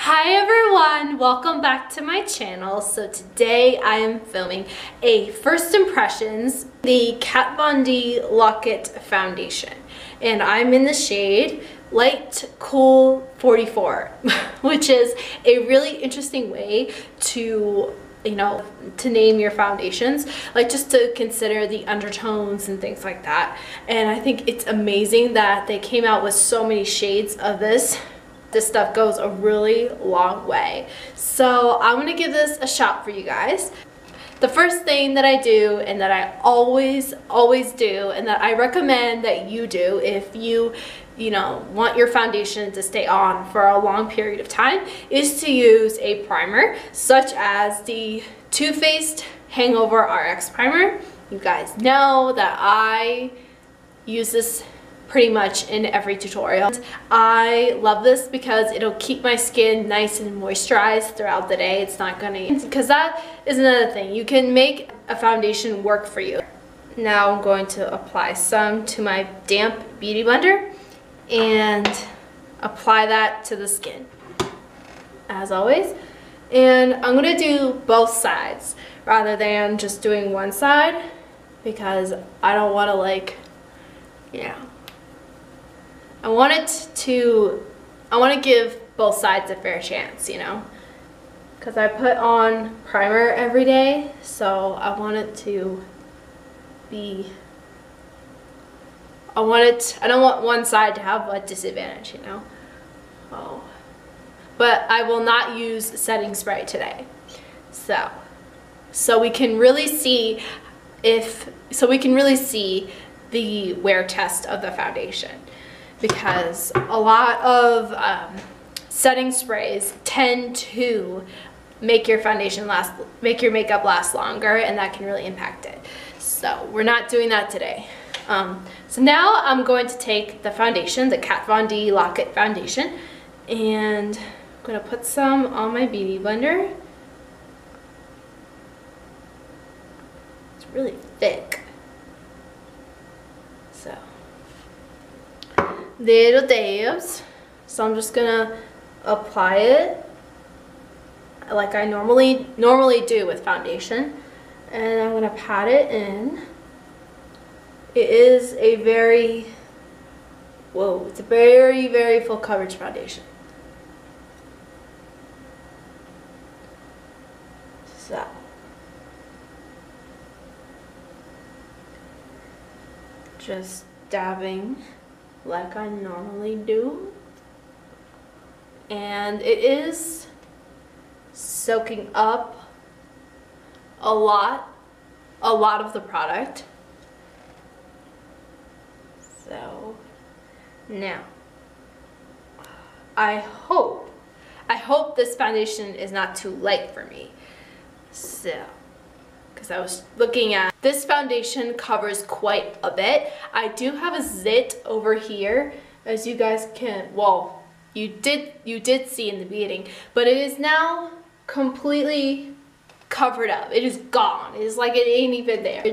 Hi everyone, welcome back to my channel. So today I am filming a first impressions, the Kat Von D Lock-It foundation. And I'm in the shade Light Cool 44, which is a really interesting way to to name your foundations, like just to consider the undertones and things like that. And I think it's amazing that they came out with so many shades of this. This stuff goes a really long way. So I'm gonna give this a shot for you guys. The first thing that I do, and that I always do, and that I recommend that you do if you want your foundation to stay on for a long period of time, is to use a primer such as the Too Faced Hangover RX primer. You guys know that I use this pretty much in every tutorial. I love this because it'll keep my skin nice and moisturized throughout the day. It's not gonna, because that is another thing. You can make a foundation work for you. Now I'm going to apply some to my damp beauty blender and apply that to the skin, as always. And I'm gonna do both sides rather than just doing one side, because I don't want to I want to give both sides a fair chance, because I put on primer every day, so I want it to be, I don't want one side to have a disadvantage, Oh. But I will not use setting spray today. So we can really see the wear test of the foundation. Because a lot of setting sprays tend to make your makeup last longer, and that can really impact it. So we're not doing that today. So now I'm going to take the foundation, the Kat Von D Lock-It foundation, and I'm going to put some on my beauty blender. It's really thick. So little dabs. So I'm just gonna apply it like I normally do with foundation, and I'm gonna pat it in. It is a very it's a very full coverage foundation. So just dabbing like I normally do, and it is soaking up a lot of the product. So now I hope this foundation is not too light for me. So, because I was looking at this foundation covers quite a bit. I do have a zit over here, as you guys can, well, you did see in the beginning, but it is now completely covered up. It is gone. It is like it ain't even there,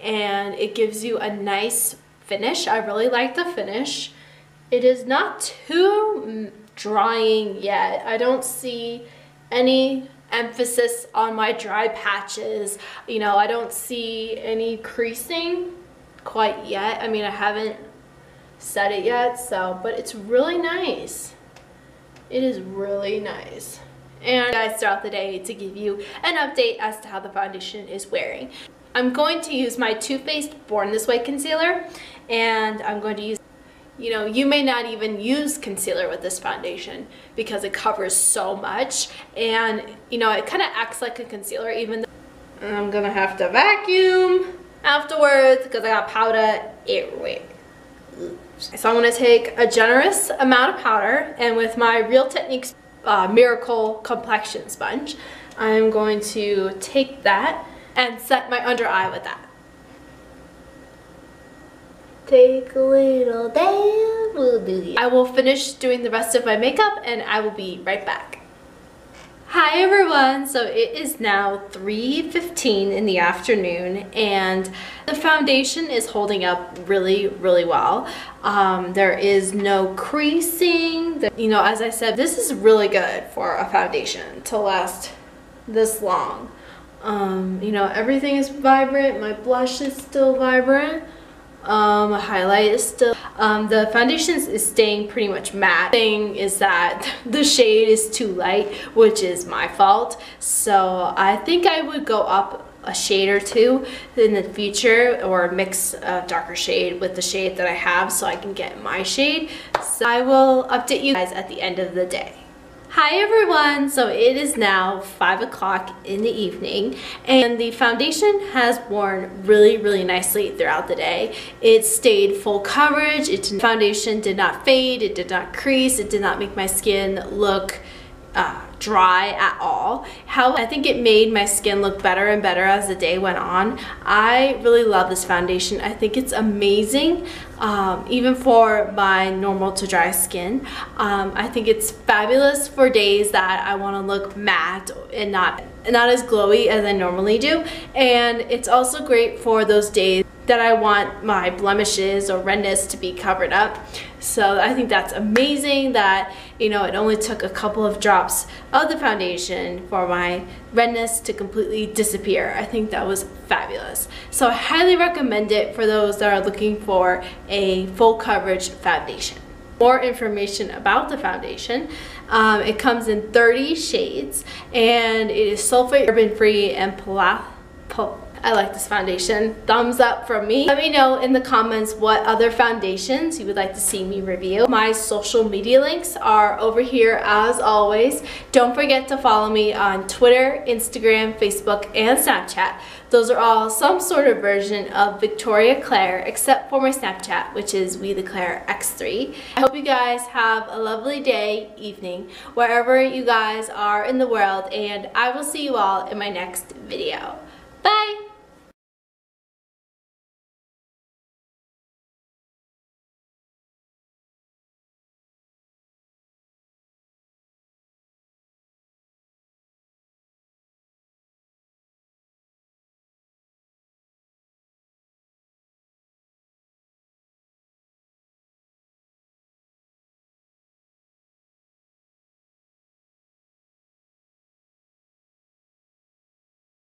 and it gives you a nice finish. I really like the finish. It is not too drying yet. I don't see any emphasis on my dry patches. I don't see any creasing quite yet. I mean, I haven't set it yet, but it's really nice. It is really nice. And guys, throughout the day to give you an update as to how the foundation is wearing. I'm going to use my Too Faced Born This Way concealer, and I'm going to use, you may not even use concealer with this foundation because it covers so much, and it kind of acts like a concealer, even though I'm gonna have to vacuum afterwards because I got powder everywhere. So I'm gonna take a generous amount of powder, and with my Real Techniques Miracle Complexion Sponge, I'm going to take that and set my under eye with that. Take a little dab, we'll do it. I will finish doing the rest of my makeup and I will be right back. Hi everyone! So it is now 3:15 in the afternoon and the foundation is holding up really well. There is no creasing. You know, as I said, this is really good for a foundation to last this long. You know, everything is vibrant. My blush is still vibrant. Highlight is still, the foundation is staying pretty much matte. The thing is that the shade is too light, which is my fault. So I think I would go up a shade or two in the future, or mix a darker shade with the shade that I have so I can get my shade. So I will update you guys at the end of the day. Hi everyone! So it is now 5 o'clock in the evening and the foundation has worn really nicely throughout the day. It stayed full coverage, the foundation did not fade, it did not crease, it did not make my skin look dry at all. I think it made my skin look better and better as the day went on. I really love this foundation. I think it's amazing, even for my normal to dry skin. I think it's fabulous for days that I want to look matte and not as glowy as I normally do. And it's also great for those days that I want my blemishes or redness to be covered up. So I think that's amazing that, you know, it only took a couple of drops of the foundation for my redness to completely disappear. I think that was fabulous. So I highly recommend it for those that are looking for a full coverage foundation. More information about the foundation. It comes in 30 shades and it is sulfate, paraben free, and I like this foundation. Thumbs up from me. Let me know in the comments what other foundations you would like to see me review. My social media links are over here as always. Don't forget to follow me on Twitter, Instagram, Facebook, and Snapchat. Those are all some sort of version of Victoria Claire, except for my Snapchat, which is We The Claire X3. I hope you guys have a lovely day, evening, wherever you guys are in the world, and I will see you all in my next video. Bye!